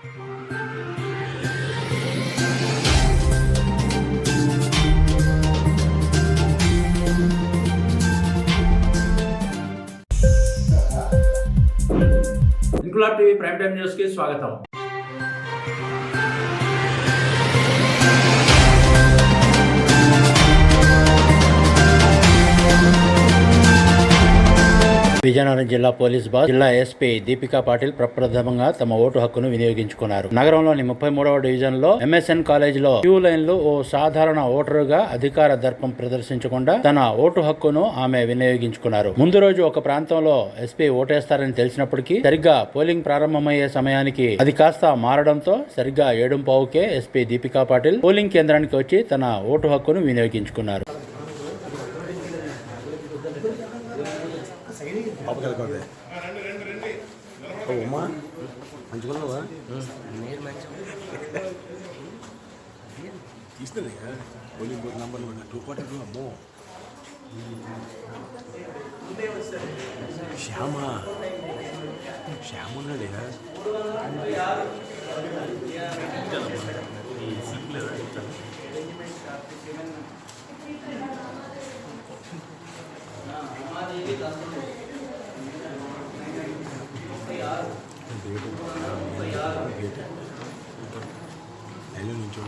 Inquilab TV prime time news కి స్వాగతం. విజయనగరం జిల్లా పోలీస్ బాస్ జిల్లా ఎస్పీ దీపికా పాటిల్ ప్రప్రథమంగా తమ ఓటు హక్కును వినియోగించుకున్నారు. నగరంలోని 33వ డివిజన్ లో MSN కాలేజ్ లో క్యూ లైన్ లో ఓ సాధారణ ఓటరుగా అధికార దర్పం ప్రదర్శించకుండా తన ఓటు హక్కును ఆమె వినియోగించుకున్నారు. ముందు రోజు ఒక ప్రాంతంలో ఎస్పీ ఓటేస్తారని తెలిసినప్పటికీ సరిగ్గా పోలింగ్ ప్రారంభమయ్యే సమయానికి అది కాస్త మారడంతో సరిగ్గా 7:15కే ఎస్పీ దీపికా పాటిల్ పోలింగ్ కేంద్రానికి వచ్చి తన ఓటు హక్కును వినియోగించుకున్నారు. ఉమా మంచుకున్నావా తీస్తుంది పోలింగ్ బూత్ నంబర్ 242 అమ్మో శ్యామ ఉన్నాడే లైన్లో నుంచి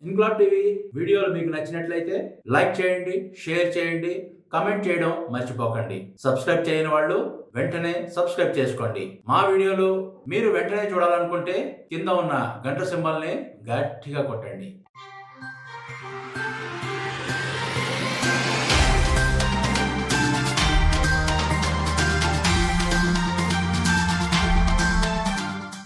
ఇంక్లాబ్ టీవీ వీడియోలు మీకు నచ్చినట్లయితే లైక్ చేయండి, షేర్ చేయండి, కామెంట్ చేయడం మర్చిపోకండి. సబ్స్క్రైబ్ చేయని వాళ్ళు వెంటనే సబ్స్క్రైబ్ చేసుకోండి. మా వీడియోలు మీరు వెంటనే చూడాలనుకుంటే కింద ఉన్న గంట సింబల్ని గట్టిగా కొట్టండి.